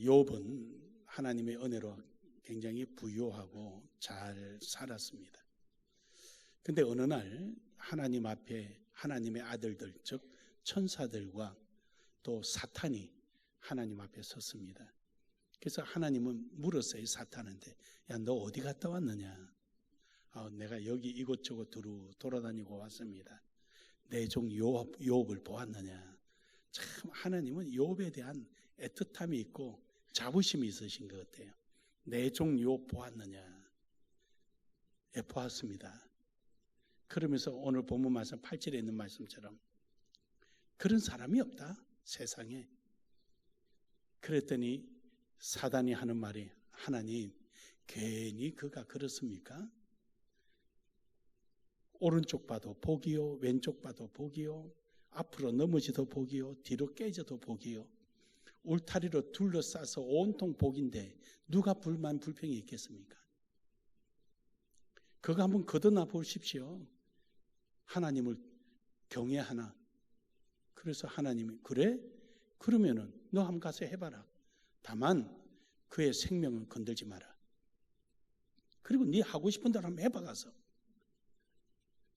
욥은 하나님의 은혜로 굉장히 부유하고 잘 살았습니다. 근데 어느 날 하나님 앞에 하나님의 아들들, 즉 천사들과 또 사탄이 하나님 앞에 섰습니다. 그래서 하나님은 물었어요, 사탄한테. 야, 너 어디 갔다 왔느냐? 내가 여기 이곳저곳 돌아다니고 왔습니다. 내 종 욥을 보았느냐? 참 하나님은 욥에 대한 애틋함이 있고 자부심이 있으신 것 같아요. 내 종 욥 보았느냐? 예, 보았습니다. 그러면서 오늘 본문 말씀 8절에 있는 말씀처럼 그런 사람이 없다, 세상에. 그랬더니 사단이 하는 말이, 하나님, 괜히 그가 그렇습니까? 오른쪽 봐도 복이요, 왼쪽 봐도 복이요, 앞으로 넘어지도 복이요, 뒤로 깨져도 복이요, 울타리로 둘러싸서 온통 복인데 누가 불평이 있겠습니까? 그거 한번 걷어나 보십시오. 하나님을 경외하나? 그래서 하나님이, 그래? 그러면은 너 한번 가서 해봐라. 다만 그의 생명을 건들지 마라. 그리고 네 하고 싶은 대로 한번 해봐 가서.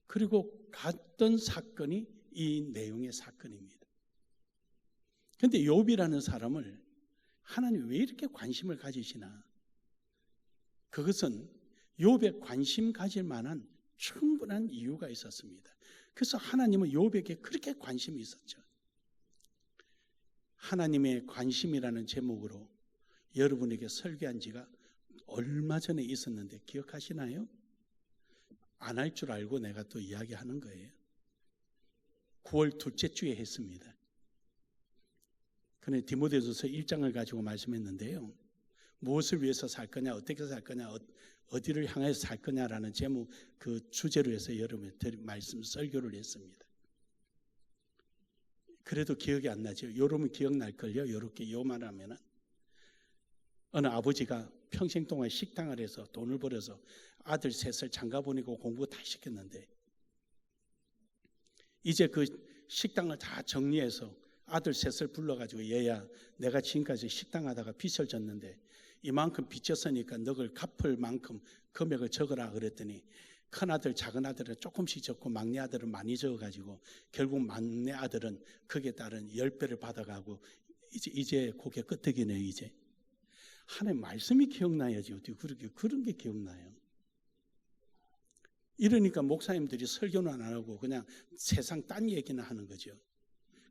그리고 갔던 사건이 이 내용의 사건입니다. 그런데 욥이라는 사람을 하나님이 왜 이렇게 관심을 가지시나? 그것은 욥에 관심 가질 만한 충분한 이유가 있었습니다. 그래서 하나님은 욥에게 그렇게 관심이 있었죠. 하나님의 관심이라는 제목으로 여러분에게 설교한 지가 얼마 전에 있었는데 기억하시나요? 안 할 줄 알고 내가 또 이야기하는 거예요. 9월 둘째 주에 했습니다. 그런데 디모데전서 1장을 가지고 말씀했는데요. 무엇을 위해서 살 거냐, 어떻게 살 거냐, 어디를 향해서 살 거냐라는 제목, 그 주제로 해서 여러분의 말씀 설교를 했습니다. 그래도 기억이 안 나죠. 여러분 기억날걸요. 이렇게 요만 하면은 어느 아버지가 평생 동안 식당을 해서 돈을 벌어서 아들 셋을 장가 보내고 공부 다 시켰는데 이제 그 식당을 다 정리해서 아들 셋을 불러가지고, 얘야, 내가 지금까지 식당 하다가 빚을 졌는데 이만큼 빚졌으니까 너를 갚을 만큼 금액을 적어라 그랬더니 큰아들 작은아들은 조금씩 적고 막내 아들은 많이 적어가지고 결국 막내 아들은 거기에 따른 10배를 받아가고 이제 고개 끄덕이네요. 이제 하나님 말씀이 기억나야지 어떻게 그런 게 기억나요? 이러니까 목사님들이 설교는 안 하고 그냥 세상 딴 얘기나 하는 거죠.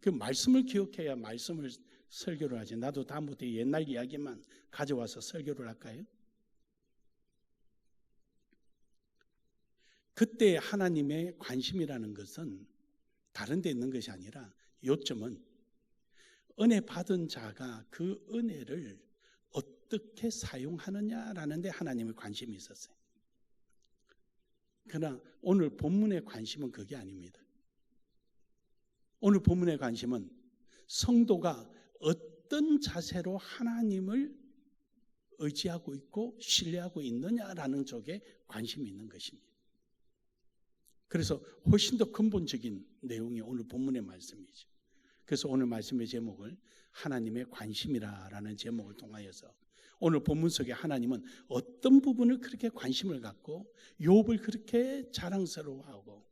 그 말씀을 기억해야 말씀을 설교를 하지. 나도 다음부터 옛날 이야기만 가져와서 설교를 할까요? 그때 하나님의 관심이라는 것은 다른 데 있는 것이 아니라 요점은 은혜 받은 자가 그 은혜를 어떻게 사용하느냐라는 데 하나님의 관심이 있었어요. 그러나 오늘 본문의 관심은 그게 아닙니다. 오늘 본문의 관심은 성도가 어떤 자세로 하나님을 의지하고 있고 신뢰하고 있느냐라는 쪽에 관심이 있는 것입니다. 그래서 훨씬 더 근본적인 내용이 오늘 본문의 말씀이죠. 그래서 오늘 말씀의 제목을 하나님의 관심이라는 제목을 통하여서 오늘 본문 속에 하나님은 어떤 부분을 그렇게 관심을 갖고 욥을 그렇게 자랑스러워하고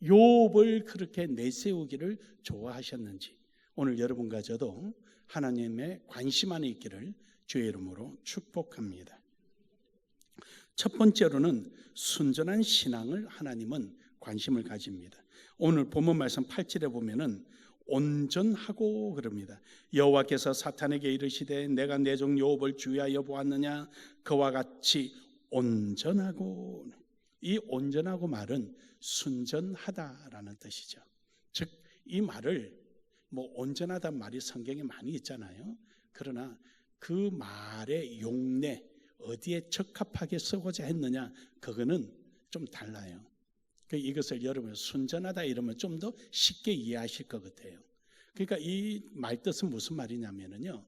욥을 그렇게 내세우기를 좋아하셨는지 오늘 여러분과 저도 하나님의 관심 안에 있기를 주의 이름으로 축복합니다. 첫 번째로는 순전한 신앙을 하나님은 관심을 가집니다. 오늘 본문 말씀 8절에 보면은 온전하고 그럽니다. 여호와께서 사탄에게 이르시되 내가 내 종 욥을 주의하여 보았느냐? 그와 같이 온전하고, 이 온전하고 말은 순전하다라는 뜻이죠. 즉 이 말을 온전하다는 말이 성경에 많이 있잖아요. 그러나 그 말의 용례 어디에 적합하게 쓰고자 했느냐, 그거는 좀 달라요. 이것을 여러분 순전하다 이러면 좀 더 쉽게 이해하실 것 같아요. 그러니까 이 말뜻은 무슨 말이냐면요,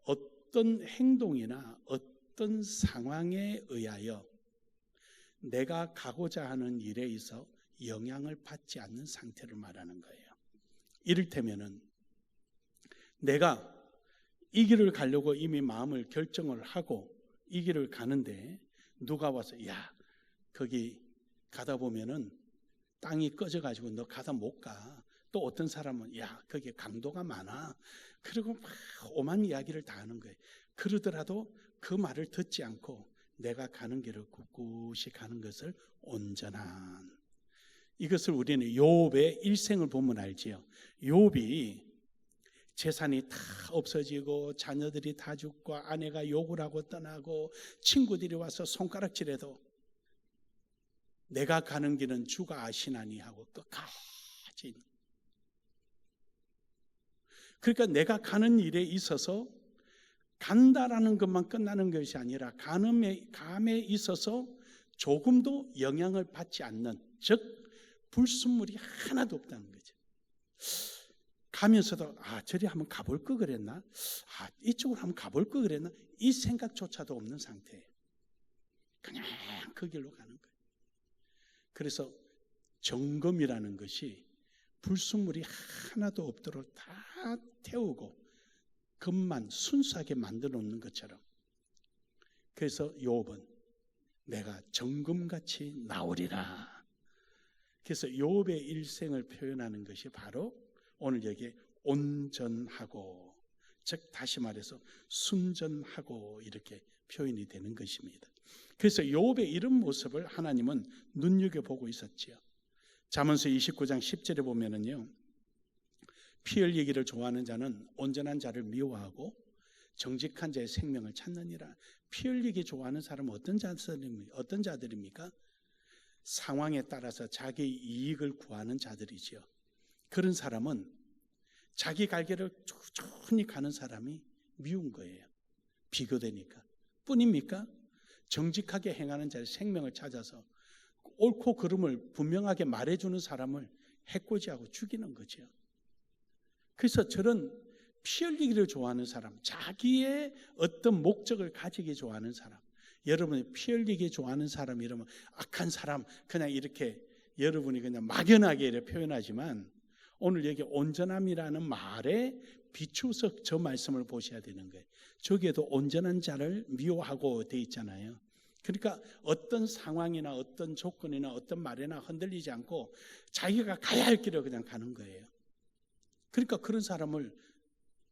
어떤 행동이나 어떤 상황에 의하여 내가 가고자 하는 일에 있어 영향을 받지 않는 상태를 말하는 거예요. 이를테면은 내가 이 길을 가려고 이미 마음을 결정을 하고 이 길을 가는데 누가 와서 야 거기 가다 보면은 땅이 꺼져가지고 너 가다 못 가. 또 어떤 사람은 야 거기 강도가 많아. 그리고 막 오만 이야기를 다 하는 거예요. 그러더라도 그 말을 듣지 않고 내가 가는 길을 꿋꿋이 가는 것을 온전한, 이것을 우리는 욥의 일생을 보면 알지요. 욥이 재산이 다 없어지고 자녀들이 다 죽고 아내가 욕을 하고 떠나고 친구들이 와서 손가락질해도 내가 가는 길은 주가 아시나니 하고 끝까지. 그러니까 내가 가는 일에 있어서 간다라는 것만 끝나는 것이 아니라 감에 있어서 조금도 영향을 받지 않는, 즉 불순물이 하나도 없다는 거죠. 가면서도 저리 한번 가볼 거 그랬나? 이쪽으로 한번 가볼 거 그랬나? 이 생각조차도 없는 상태예요. 그냥 그 길로 가는 거예요. 그래서 정금이라는 것이 불순물이 하나도 없도록 다 태우고 금만 순수하게 만들어 놓는 것처럼, 그래서 욥은 내가 정금같이 나오리라. 그래서 욥의 일생을 표현하는 것이 바로 오늘 여기에 온전하고, 즉 다시 말해서 순전하고 이렇게 표현이 되는 것입니다. 그래서 욥의 이런 모습을 하나님은 눈여겨보고 있었지요. 잠언서 29장 10절에 보면은요, 피 흘리기를 좋아하는 자는 온전한 자를 미워하고 정직한 자의 생명을 찾느니라. 피 흘리기 좋아하는 사람은 어떤 자들입니까? 상황에 따라서 자기 이익을 구하는 자들이지요. 그런 사람은 자기 갈 길을 천천히 가는 사람이 미운 거예요. 비교되니까. 뿐입니까? 정직하게 행하는 자의 생명을 찾아서 옳고 그름을 분명하게 말해주는 사람을 해코지하고 죽이는 거죠. 그래서 저런 피 흘리기를 좋아하는 사람, 자기의 어떤 목적을 가지기 좋아하는 사람, 여러분이 피 흘리기 좋아하는 사람 이러면 악한 사람, 그냥 이렇게 여러분이 그냥 막연하게 이렇게 표현하지만 오늘 여기 온전함이라는 말에 비추어서 저 말씀을 보셔야 되는 거예요. 저기에도 온전한 자를 미워하고 돼 있잖아요. 그러니까 어떤 상황이나 어떤 조건이나 어떤 말이나 흔들리지 않고 자기가 가야 할 길을 그냥 가는 거예요. 그러니까 그런 사람을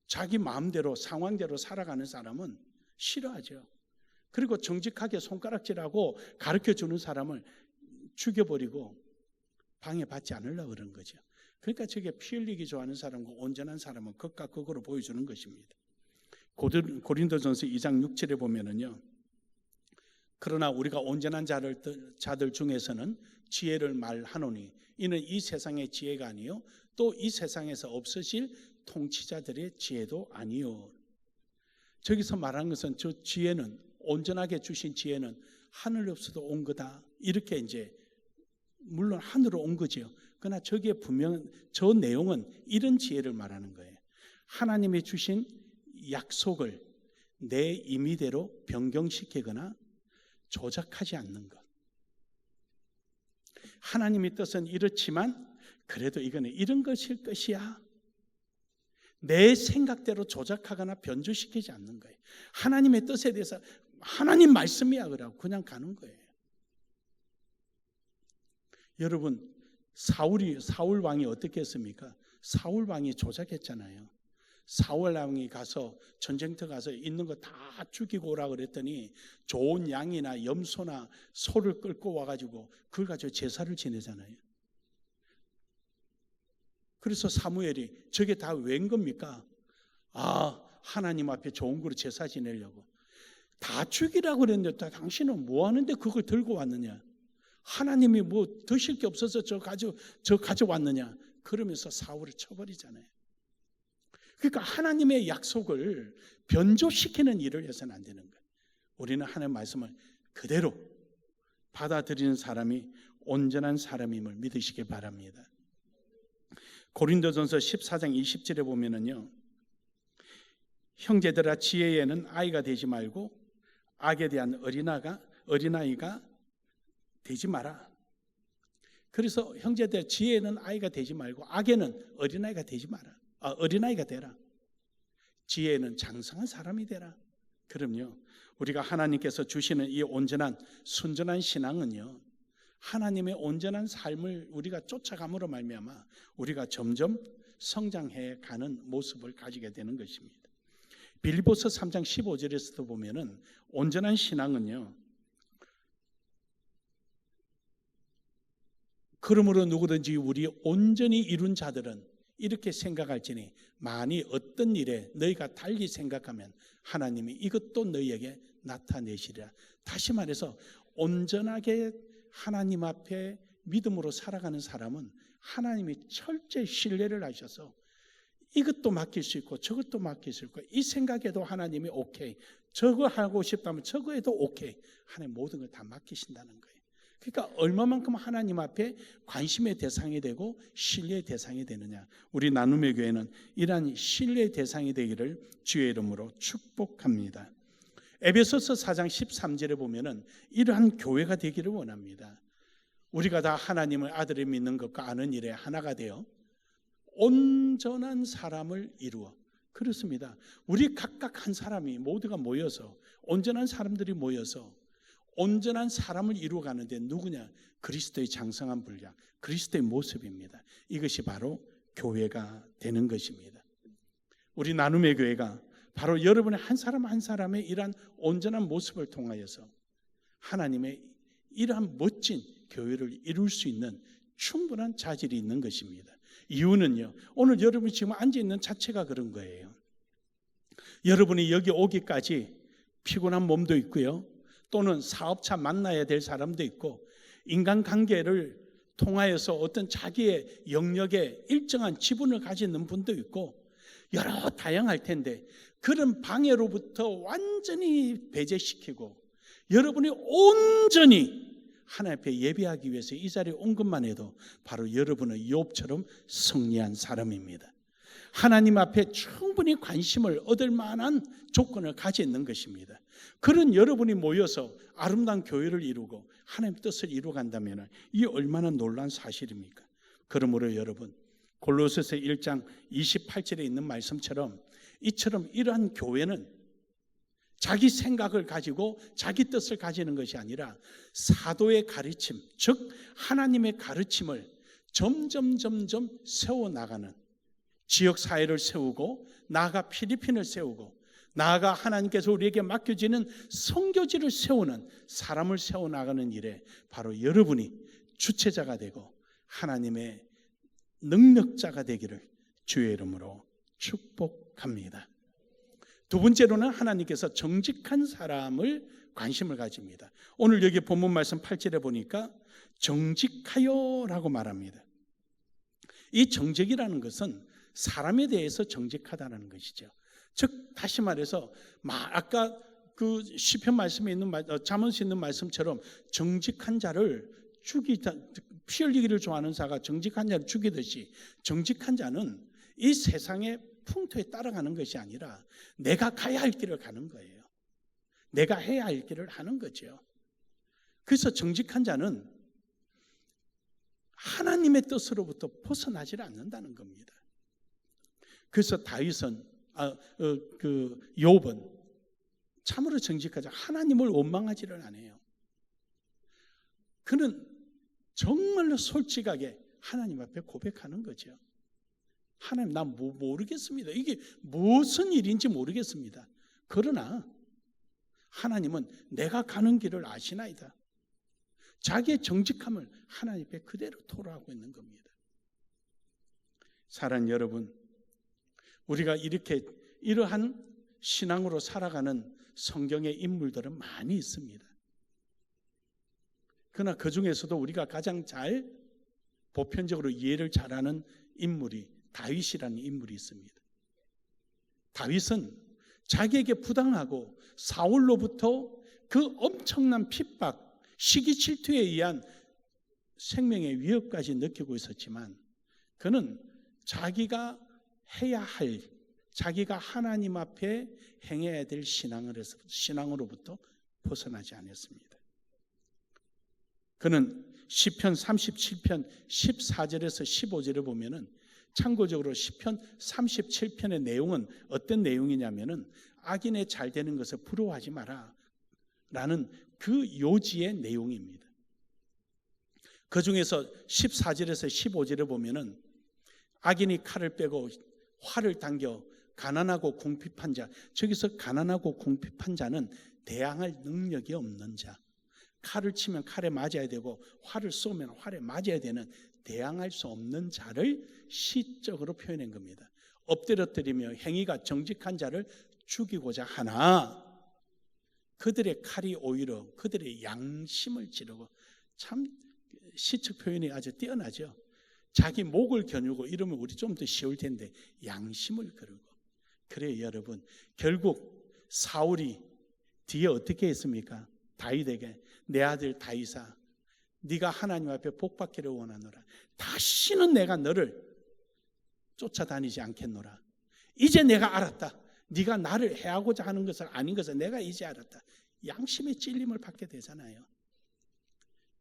자기 마음대로 상황대로 살아가는 사람은 싫어하죠. 그리고 정직하게 손가락질하고 가르쳐주는 사람을 죽여버리고 방해받지 않으려고 그런 거죠. 그러니까 저게 피 흘리기 좋아하는 사람과 온전한 사람은 극과 극으로 보여주는 것입니다. 고린도전서 2장 6절에 보면은요, 그러나 우리가 온전한 자들 중에서는 지혜를 말하노니 이는 이 세상의 지혜가 아니요 또 이 세상에서 없으실 통치자들의 지혜도 아니요. 저기서 말하는 것은 저 지혜는, 온전하게 주신 지혜는 하늘로부터 온 거다, 이렇게 이제 물론 하늘로 온 거죠. 그러나 저기에 분명한 저 내용은 이런 지혜를 말하는 거예요. 하나님이 주신 약속을 내 임의대로 변경시키거나 조작하지 않는 것. 하나님의 뜻은 이렇지만 그래도 이거는 이런 것일 것이야. 내 생각대로 조작하거나 변조시키지 않는 거예요. 하나님의 뜻에 대해서 하나님 말씀이야 그러고 그냥 가는 거예요. 여러분, 사울 왕이 어떻게 했습니까? 사울 왕이 조작했잖아요. 사울 왕이 가서 전쟁터 가서 있는 거 다 죽이고 오라 그랬더니 좋은 양이나 염소나 소를 끌고 와가지고 그걸 가지고 제사를 지내잖아요. 그래서 사무엘이 저게 다 웬 겁니까? 하나님 앞에 좋은 거로 제사 지내려고. 다 죽이라고 그랬는데 당신은 뭐 하는데 그걸 들고 왔느냐? 하나님이 뭐 드실 게 없어서 저 가져왔느냐? 그러면서 사울을 쳐버리잖아요. 그러니까 하나님의 약속을 변조시키는 일을 해서는 안 되는 거예요. 우리는 하나님의 말씀을 그대로 받아들이는 사람이 온전한 사람임을 믿으시기 바랍니다. 고린도전서 14장 20절에 보면은요, 형제들아 지혜에는 아이가 되지 말고 악에 대한 어린아이가 되지 마라. 그래서 형제들 지혜에는 아이가 되지 말고 악에는 어린아이가 되지 마라. 어린아이가 되라. 지혜는 장성한 사람이 되라. 그럼요, 우리가 하나님께서 주시는 이 온전한 순전한 신앙은요, 하나님의 온전한 삶을 우리가 쫓아감으로 말미암아 우리가 점점 성장해 가는 모습을 가지게 되는 것입니다. 빌립보서 3장 15절에서도 보면은 온전한 신앙은요, 그러므로 누구든지 우리 온전히 이룬 자들은 이렇게 생각할지니 만일 어떤 일에 너희가 달리 생각하면 하나님이 이것도 너희에게 나타내시리라. 다시 말해서 온전하게 하나님 앞에 믿음으로 살아가는 사람은 하나님이 철저히 신뢰를 하셔서 이것도 맡길 수 있고 저것도 맡길 수 있고, 이 생각에도 하나님이 오케이, 저거 하고 싶다면 저거 해도 오케이, 하나님 모든 걸 다 맡기신다는 거예요. 그러니까 얼마만큼 하나님 앞에 관심의 대상이 되고 신뢰의 대상이 되느냐. 우리 나눔의 교회는 이러한 신뢰의 대상이 되기를 주의 이름으로 축복합니다. 에베소서 4장 13절에 보면은 이러한 교회가 되기를 원합니다. 우리가 다 하나님을 아들을 믿는 것과 아는 일에 하나가 되어 온전한 사람을 이루어. 그렇습니다. 우리 각각 한 사람이 모두가 모여서, 온전한 사람들이 모여서 온전한 사람을 이루어가는데 누구냐? 그리스도의 장성한 분량, 그리스도의 모습입니다. 이것이 바로 교회가 되는 것입니다. 우리 나눔의 교회가 바로 여러분의 한 사람 한 사람의 이러한 온전한 모습을 통하여서 하나님의 이러한 멋진 교회를 이룰 수 있는 충분한 자질이 있는 것입니다. 이유는요, 오늘 여러분이 지금 앉아있는 자체가 그런 거예요. 여러분이 여기 오기까지 피곤한 몸도 있고요, 또는 사업차 만나야 될 사람도 있고, 인간관계를 통하여서 어떤 자기의 영역에 일정한 지분을 가지는 분도 있고, 여러 다양할 텐데 그런 방해로부터 완전히 배제시키고 여러분이 온전히 하나님 앞에 예배하기 위해서 이 자리에 온 것만 해도 바로 여러분은 욥처럼 승리한 사람입니다. 하나님 앞에 충분히 관심을 얻을 만한 조건을 가지고 있는 것입니다. 그런 여러분이 모여서 아름다운 교회를 이루고 하나님의 뜻을 이루어간다면 이 얼마나 놀라운 사실입니까? 그러므로 여러분, 골로새서 1장 28절에 있는 말씀처럼 이처럼 이러한 교회는 자기 생각을 가지고 자기 뜻을 가지는 것이 아니라 사도의 가르침, 즉 하나님의 가르침을 점점 세워나가는, 지역사회를 세우고 나아가 필리핀을 세우고 나아가 하나님께서 우리에게 맡겨지는 선교지를 세우는 사람을 세워나가는 일에 바로 여러분이 주체자가 되고 하나님의 능력자가 되기를 주의 이름으로 축복합니다. 두 번째로는 하나님께서 정직한 사람을 관심을 가집니다. 오늘 여기 본문 말씀 8절에 보니까 정직하여라고 말합니다. 이 정직이라는 것은 사람에 대해서 정직하다는 것이죠. 즉 다시 말해서 아까 그 시편 말씀에 있는 잠언에 있는 말씀처럼 정직한 자를 죽이다, 피 흘리기를 좋아하는 자가 정직한 자를 죽이듯이 정직한 자는 이 세상의 풍토에 따라가는 것이 아니라 내가 가야 할 길을 가는 거예요. 내가 해야 할 길을 하는 거죠. 그래서 정직한 자는 하나님의 뜻으로부터 벗어나질 않는다는 겁니다. 그래서 다윗은 욥은 참으로 정직하자 하나님을 원망하지를 않아요. 그는 정말로 솔직하게 하나님 앞에 고백하는 거죠. 하나님, 난 모르겠습니다. 이게 무슨 일인지 모르겠습니다. 그러나 하나님은 내가 가는 길을 아시나이다. 자기의 정직함을 하나님 앞에 그대로 토로하고 있는 겁니다. 사랑하는 여러분, 우리가 이러한 신앙으로 살아가는 성경의 인물들은 많이 있습니다. 그러나 그 중에서도 우리가 가장 잘 보편적으로 이해를 잘하는 인물이 다윗이라는 인물이 있습니다. 다윗은 자기에게 부당하고 사울로부터 그 엄청난 핍박, 시기 질투에 의한 생명의 위협까지 느끼고 있었지만 그는 자기가 해야 할, 자기가 하나님 앞에 행해야 될 신앙으로부터 벗어나지 않았습니다. 그는 시편 37편 14절에서 15절에 보면은 참고적으로 시편 37편의 내용은 어떤 내용이냐면은 악인의 잘 되는 것을 부러워하지 마라 라는 그 요지의 내용입니다. 그 중에서 14절에서 15절에 보면은 악인이 칼을 빼고 활을 당겨 가난하고 궁핍한 자, 저기서 가난하고 궁핍한 자는 대항할 능력이 없는 자, 칼을 치면 칼에 맞아야 되고 활을 쏘면 활에 맞아야 되는 대항할 수 없는 자를 시적으로 표현한 겁니다. 엎드려뜨리며 행위가 정직한 자를 죽이고자 하나 그들의 칼이 오히려 그들의 양심을 찌르고, 참 시적 표현이 아주 뛰어나죠. 자기 목을 겨누고 이러면 우리 좀 더 쉬울 텐데 양심을 거르고. 그래요 여러분, 결국 사울이 뒤에 어떻게 했습니까? 다윗에게 내 아들 다윗아, 네가 하나님 앞에 복받기를 원하노라. 다시는 내가 너를 쫓아다니지 않겠노라. 이제 내가 알았다. 네가 나를 해하고자 하는 것을 아닌 것을 내가 이제 알았다. 양심의 찔림을 받게 되잖아요.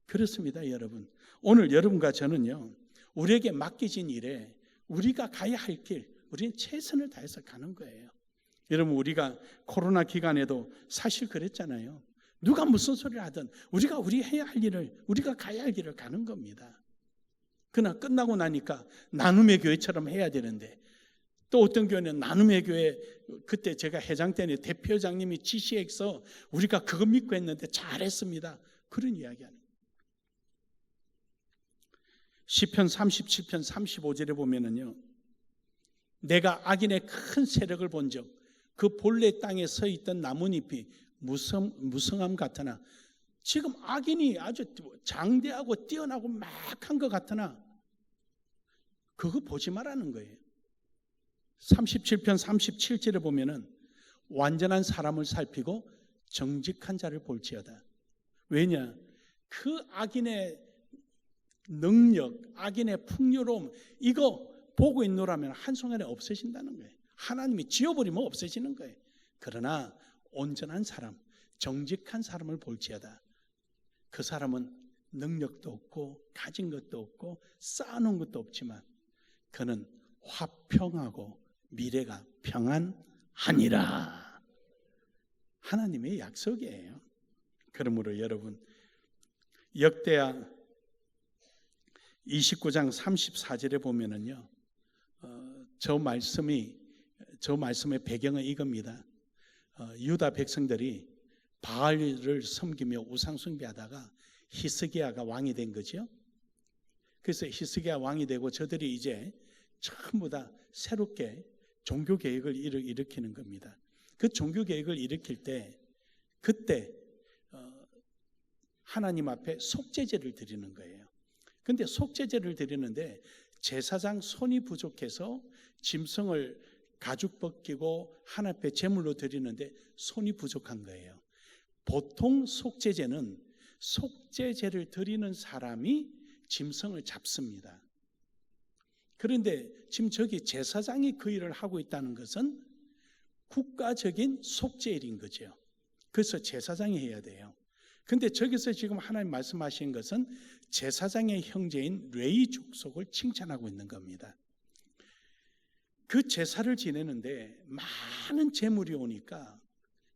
그렇습니다 여러분. 오늘 여러분과 저는요, 우리에게 맡겨진 일에 우리가 가야 할 길, 우리는 최선을 다해서 가는 거예요. 여러분, 우리가 코로나 기간에도 사실 그랬잖아요. 누가 무슨 소리를 하든 우리가 우리 해야 할 일을, 우리가 가야 할 길을 가는 겁니다. 그러나 끝나고 나니까 나눔의 교회처럼 해야 되는데, 또 어떤 교회는 나눔의 교회, 그때 제가 회장 때는 대표장님이 지시해서 우리가 그거 믿고 했는데 잘했습니다, 그런 이야기하는. 시편 37편 35절에 보면은요, 내가 악인의 큰 세력을 본즉 그 본래 땅에 서 있던 나뭇잎이 무성함 같으나, 지금 악인이 아주 장대하고 뛰어나고 막 한 것 같으나 그거 보지 말라는 거예요. 37편 37절에 보면은 완전한 사람을 살피고 정직한 자를 볼지어다. 왜냐? 그 악인의 능력, 악인의 풍요로움, 이거 보고 있노라면 한순간에 없어진다는 거예요. 하나님이 지워버리면 없어지는 거예요. 그러나 온전한 사람, 정직한 사람을 볼지어다. 그 사람은 능력도 없고 가진 것도 없고 쌓아놓은 것도 없지만 그는 화평하고 미래가 평안하니라. 하나님의 약속이에요. 그러므로 여러분, 역대하 29장 34절에 보면은요, 저 말씀의 배경은 이겁니다. 유다 백성들이 바알을 섬기며 우상 숭배하다가 히스기야가 왕이 된 거죠. 그래서 히스기야 왕이 되고 저들이 이제 전부 다 새롭게 종교 계획을 일으키는 겁니다. 그 종교 계획을 일으킬 때 그때 하나님 앞에 속죄제를 드리는 거예요. 근데 속죄제를 드리는데 제사장 손이 부족해서 짐승을 가죽 벗기고 하나님 앞에 제물로 드리는데 손이 부족한 거예요. 보통 속죄제는 속죄제를 드리는 사람이 짐승을 잡습니다. 그런데 지금 저기 제사장이 그 일을 하고 있다는 것은 국가적인 속죄일인 거죠. 그래서 제사장이 해야 돼요. 근데 저기서 지금 하나님 말씀하신 것은 제사장의 형제인 레위 족속을 칭찬하고 있는 겁니다. 그 제사를 지내는데 많은 제물이 오니까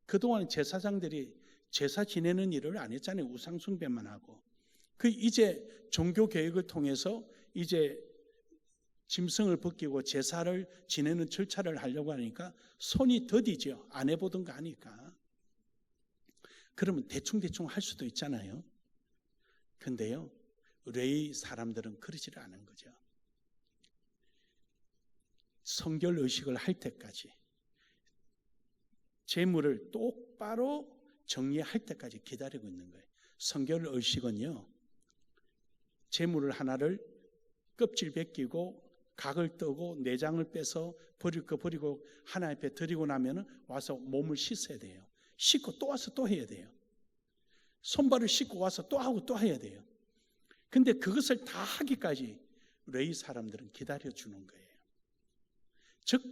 그동안 제사장들이 제사 지내는 일을 안 했잖아요. 우상 숭배만 하고. 그 이제 종교 계획을 통해서 이제 짐승을 벗기고 제사를 지내는 절차를 하려고 하니까 손이 더디죠. 안 해보던 거 하니까. 그러면 대충 할 수도 있잖아요. 근데요, 레위 사람들은 그러지를 않은 거죠. 성결 의식을 할 때까지, 제물을 똑바로 정리할 때까지 기다리고 있는 거예요. 성결 의식은요, 제물을 하나를 껍질 벗기고 각을 떠고 내장을 빼서 버릴 거 버리고 하나님 앞에 드리고 나면 와서 몸을 씻어야 돼요. 씻고 또 와서 또 해야 돼요. 손발을 씻고 와서 또 하고 또 해야 돼요. 근데 그것을 다 하기까지 레위 사람들은 기다려주는 거예요. 즉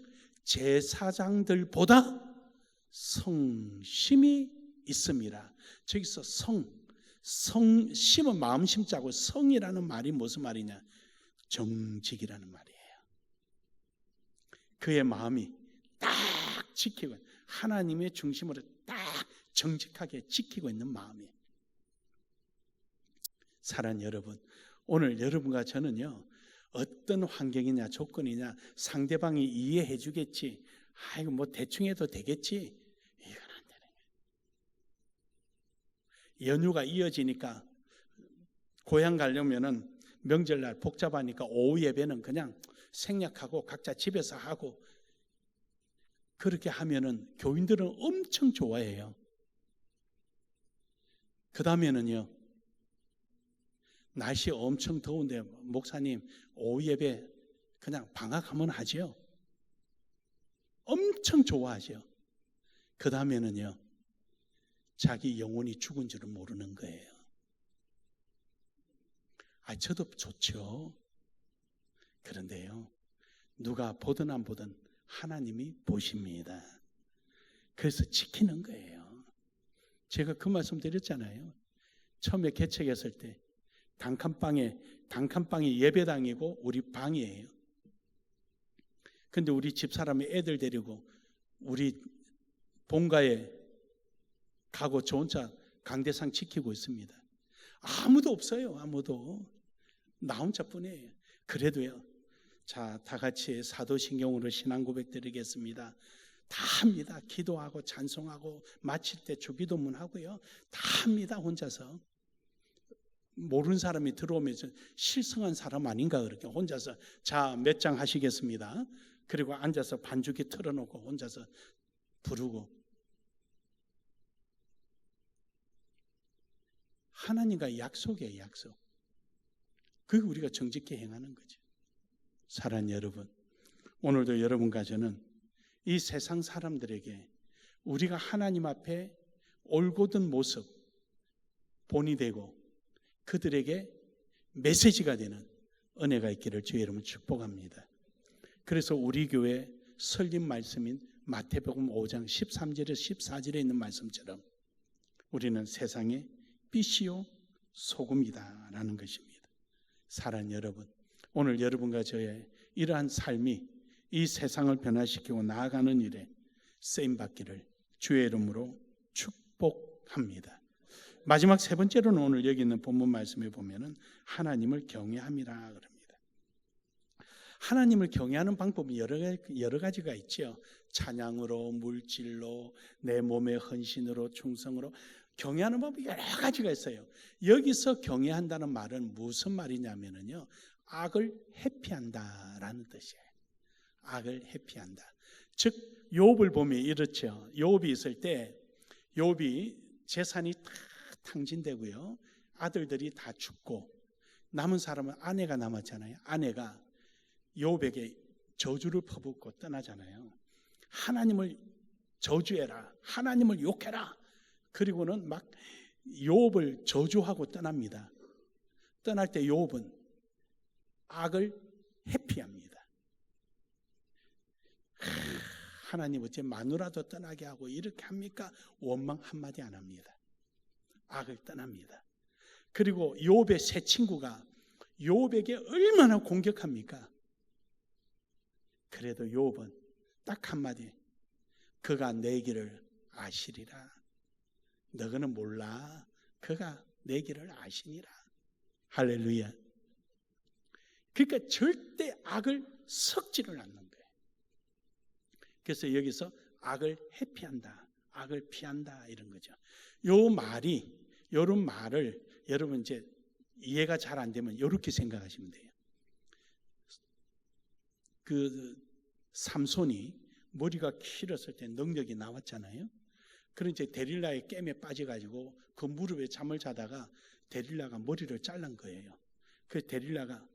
제사장들보다 성심이 있습니다. 저기서 성심은 마음심자고 성이라는 말이 무슨 말이냐? 정직이라는 말이에요. 그의 마음이 딱 지키고 하나님의 중심으로 딱 정직하게 지키고 있는 마음이에요. 사랑하는 여러분, 오늘 여러분과 저는요, 어떤 환경이냐 조건이냐 상대방이 이해해 주겠지, 아이고 뭐 대충 해도 되겠지, 이건 안 되는 거예요. 연휴가 이어지니까 고향 가려면은 명절날 복잡하니까 오후 예배는 그냥 생략하고 각자 집에서 하고, 그렇게 하면은 교인들은 엄청 좋아해요. 그 다음에는요, 날씨 엄청 더운데 목사님 오후 예배 그냥 방학하면 하죠. 엄청 좋아하죠. 그 다음에는요, 자기 영혼이 죽은 줄을 모르는 거예요. 저도 좋죠. 그런데요, 누가 보든 안 보든 하나님이 보십니다. 그래서 지키는 거예요. 제가 그 말씀 드렸잖아요. 처음에 개척했을 때 단칸방이 예배당이고 우리 방이에요. 근데 우리 집사람이 애들 데리고 우리 본가에 가고 저 혼자 강대상 지키고 있습니다. 아무도 없어요. 아무도. 나 혼자뿐이에요. 그래도요, 자, 다 같이 사도신경으로 신앙 고백 드리겠습니다. 다 합니다. 기도하고 찬송하고 마칠 때 주기도문 하고요, 다 합니다. 혼자서. 모르는 사람이 들어오면 실성한 사람 아닌가 그렇게 혼자서 자, 몇 장 하시겠습니다. 그리고 앉아서 반주기 틀어놓고 혼자서 부르고. 하나님과의 약속이에요. 약속. 그게 우리가 정직히 행하는 거죠. 사랑하는 여러분, 오늘도 여러분과 저는 이 세상 사람들에게 우리가 하나님 앞에 올곧은 모습 본이 되고 그들에게 메시지가 되는 은혜가 있기를 주의 이름으로 축복합니다. 그래서 우리 교회 설립 말씀인 마태복음 5장 13절에서 14절에 있는 말씀처럼 우리는 세상의 빛이요 소금이다 라는 것입니다. 사랑하는 여러분, 오늘 여러분과 저의 이러한 삶이 이 세상을 변화시키고 나아가는 일에 쓰임받기를 주의 이름으로 축복합니다. 마지막 세 번째로는 오늘 여기 있는 본문 말씀에 보면은 하나님을 경외함이라 그럽니다. 하나님을 경외하는 방법이 여러 가지가 있죠. 찬양으로, 물질로, 내 몸의 헌신으로, 충성으로 경외하는 방법이 여러 가지가 있어요. 여기서 경외한다는 말은 무슨 말이냐면요, 악을 회피한다라는 뜻이에요. 악을 회피한다. 즉 욥을 보면 이렇죠. 욥이 있을 때 욥이 재산이 다 탕진되고요, 아들들이 다 죽고 남은 사람은 아내가 남았잖아요. 아내가 욥에게 저주를 퍼붓고 떠나잖아요. 하나님을 저주해라, 하나님을 욕해라. 그리고는 막 욥을 저주하고 떠납니다. 떠날 때 욥은 악을 회피합니다. 하나님 어째 마누라도 떠나게 하고 이렇게 합니까? 원망 한마디 안 합니다. 악을 떠납니다. 그리고 욥의 세 친구가 욥에게 얼마나 공격합니까? 그래도 욥은 딱 한마디, 그가 내 길을 아시리라. 너희는 몰라, 그가 내 길을 아시니라. 할렐루야. 그러니까 절대 악을 섞지를 않는 거예요. 그래서 여기서 악을 회피한다, 악을 피한다 이런 거죠. 이런 말을 여러분 이제 이해가 잘 안 되면 이렇게 생각하시면 돼요. 그 삼손이 머리가 길었을 때 능력이 나왔잖아요. 그런 이제 데릴라의 깸에 빠져가지고 그 무릎에 잠을 자다가 데릴라가 머리를 잘란 거예요. 그 데릴라가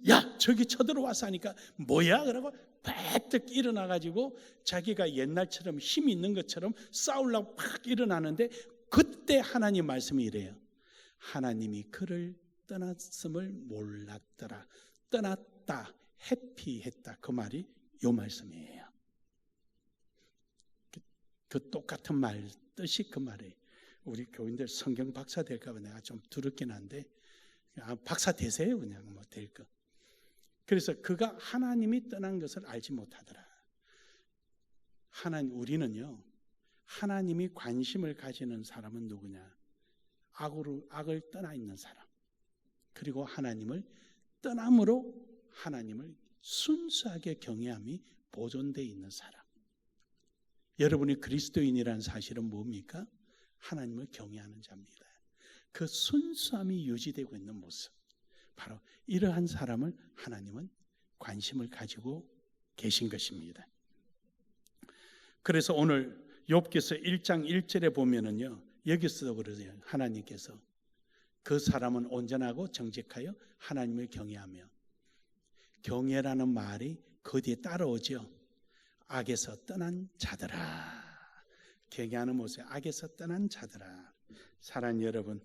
야 저기 쳐들어와서 하니까 뭐야? 그러고 바짝 일어나가지고 자기가 옛날처럼 힘이 있는 것처럼 싸우려고 팍 일어나는데 그때 하나님 말씀이 이래요. 하나님이 그를 떠났음을 몰랐더라. 떠났다, 회피했다. 그 말이 요 말씀이에요. 그 똑같은 말 뜻이 그 말이에요. 우리 교인들 성경 박사 될까 봐 내가 좀 두렵긴 한데 박사 되세요. 그냥 뭐 될 거. 그래서 그가 하나님이 떠난 것을 알지 못하더라. 우리는요, 하나님이 관심을 가지는 사람은 누구냐? 악을 떠나 있는 사람, 그리고 하나님을 떠남으로 하나님을 순수하게 경외함이 보존되어 있는 사람. 여러분이 그리스도인이라는 사실은 뭡니까? 하나님을 경외하는 자입니다. 그 순수함이 유지되고 있는 모습, 바로 이러한 사람을 하나님은 관심을 가지고 계신 것입니다. 그래서 오늘 욥기서 1장 1절에 보면은요, 여기서도 그러세요. 하나님께서 그 사람은 온전하고 정직하여 하나님을 경외하며, 경외라는 말이 그 뒤에 따라오죠. 악에서 떠난 자들아. 경외하는 모습에 악에서 떠난 자들아. 사랑하는 여러분,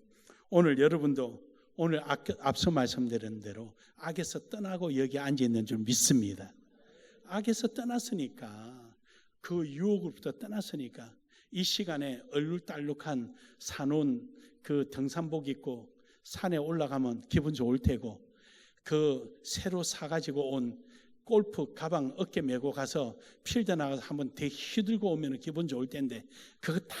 오늘 여러분도 오늘 앞서 말씀드린 대로 악에서 떠나고 여기 앉아 있는 줄 믿습니다. 악에서 떠났으니까, 그 유혹으로부터 떠났으니까 이 시간에 얼룩달룩한 사놓은 그 등산복 입고 산에 올라가면 기분 좋을 테고, 그 새로 사가지고 온 골프 가방 어깨 메고 가서 필드 나가서 한번 대 휘들고 오면 기분 좋을 텐데, 그거 다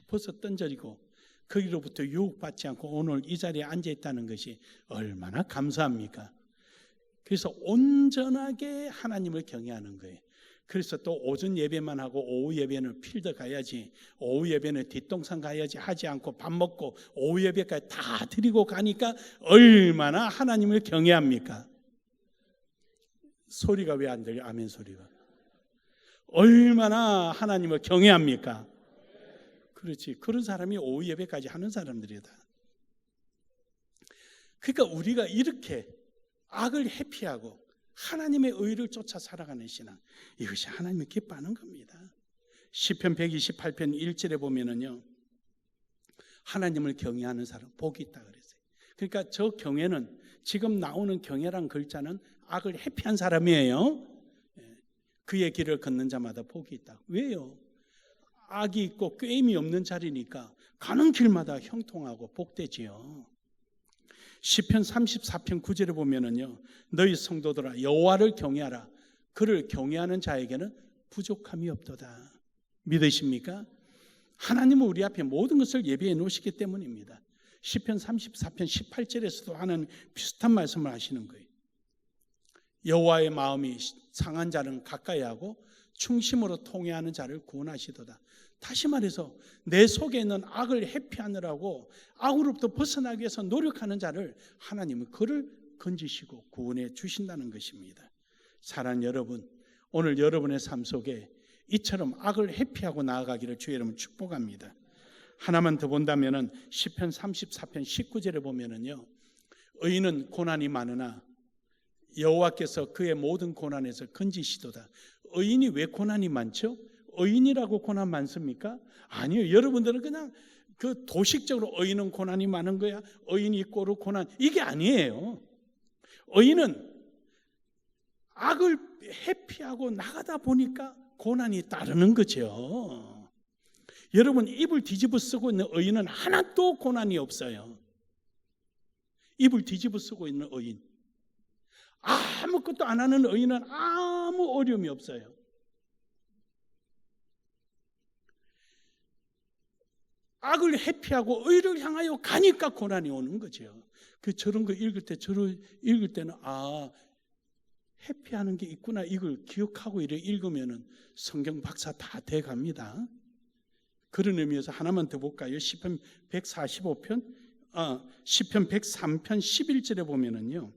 벗어 던져지고 거기로부터 유혹받지 않고 오늘 이 자리에 앉아 있다는 것이 얼마나 감사합니까? 그래서 온전하게 하나님을 경외하는 거예요. 그래서 또 오전 예배만 하고 오후 예배는 필드 가야지, 오후 예배는 뒷동산 가야지 하지 않고 밥 먹고 오후 예배까지 다 드리고 가니까 얼마나 하나님을 경외합니까? 소리가 왜 안 들려? 아멘 소리가. 얼마나 하나님을 경외합니까? 그렇지. 그런 사람이 오후 예배까지 하는 사람들이다. 그러니까 우리가 이렇게 악을 회피하고 하나님의 의를 쫓아 살아가는 신앙, 이것이 하나님을 기뻐하는 겁니다. 시편 128편 1절에 보면은요, 하나님을 경외하는 사람 복이 있다 그랬어요. 그러니까 저 경외는, 지금 나오는 경외란 글자는 악을 회피한 사람이에요. 그의 길을 걷는 자마다 복이 있다. 왜요? 악이 있고 꾀임이 없는 자리니까 가는 길마다 형통하고 복되지요. 시편 34편 9절에 보면은요, 너희 성도들아 여호와를 경외하라. 그를 경외하는 자에게는 부족함이 없도다. 믿으십니까? 하나님은 우리 앞에 모든 것을 예비해 놓으시기 때문입니다. 시편 34편 18절에서도 하는 비슷한 말씀을 하시는 거예요. 여호와의 마음이 상한 자는 가까이 하고 충심으로 통회하는 자를 구원하시도다. 다시 말해서 내 속에 있는 악을 회피하느라고 악으로부터 벗어나기 위해서 노력하는 자를 하나님은 그를 건지시고 구원해 주신다는 것입니다. 사랑하는 여러분, 오늘 여러분의 삶 속에 이처럼 악을 회피하고 나아가기를 주의 이름으로 축복합니다. 하나만 더 본다면은 시편 34편 19절에 보면은요, 의인은 고난이 많으나 여호와께서 그의 모든 고난에서 건지시도다. 의인이 왜 고난이 많죠? 의인이라고 고난 많습니까? 아니요. 여러분들은 그냥 그 도식적으로 의인은 고난이 많은 거야, 의인이 있고로 고난, 이게 아니에요. 의인은 악을 회피하고 나가다 보니까 고난이 따르는 거죠. 여러분, 입을 뒤집어 쓰고 있는 의인은 하나도 고난이 없어요. 입을 뒤집어 쓰고 있는 의인, 아무것도 안 하는 의인은 아무 어려움이 없어요. 악을 회피하고 의를 향하여 가니까 고난이 오는 거죠. 저런 거 읽을 때는 회피하는 게 있구나, 이걸 기억하고 읽으면은 성경 박사 다 돼 갑니다. 그런 의미에서 하나만 더 볼까요? 시편 103편 11절에 보면은요,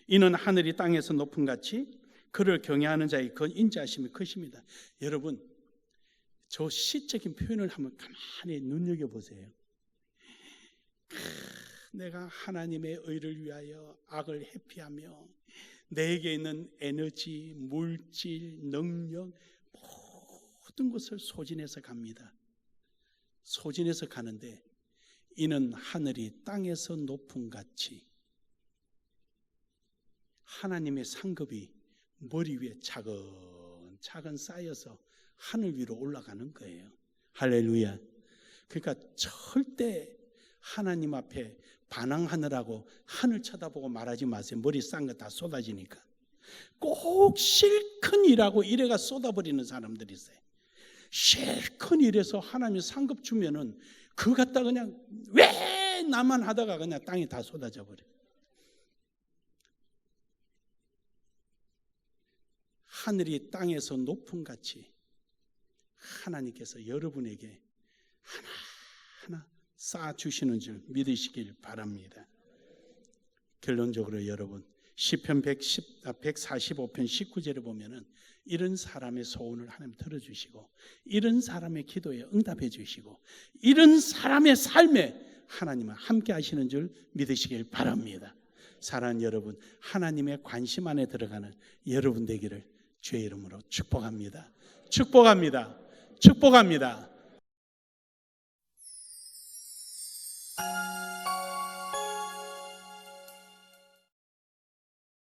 이는 하늘이 땅에서 높은 같이 그를 경외하는 자의 그 인자하심이 크십니다. 여러분, 저 시적인 표현을 한번 가만히 눈여겨보세요. 내가 하나님의 의를 위하여 악을 회피하며 내게 있는 에너지, 물질, 능력 모든 것을 소진해서 갑니다. 소진해서 가는데 이는 하늘이 땅에서 높음 같이 하나님의 상급이 머리 위에 차근차근 쌓여서 하늘 위로 올라가는 거예요. 할렐루야. 그러니까 절대 하나님 앞에 반항하느라고 하늘 쳐다보고 말하지 마세요. 머리 싼 거 다 쏟아지니까. 꼭 실컷 일하고 일해가 쏟아버리는 사람들이 있어요. 실컷 일해서 하나님이 상급 주면은 그거 갖다 그냥 왜 나만 하다가 그냥 땅에 다 쏟아져 버려요. 하늘이 땅에서 높은 같이 하나님께서 여러분에게 하나하나 쌓아주시는 줄 믿으시길 바랍니다. 결론적으로 여러분, 시편 145편 19절에 보면은 이런 사람의 소원을 하나님 들어주시고, 이런 사람의 기도에 응답해 주시고, 이런 사람의 삶에 하나님은 함께 하시는 줄 믿으시길 바랍니다. 사랑하는 여러분, 하나님의 관심 안에 들어가는 여러분 되기를 주의 이름으로 축복합니다. 축복합니다. 축복합니다.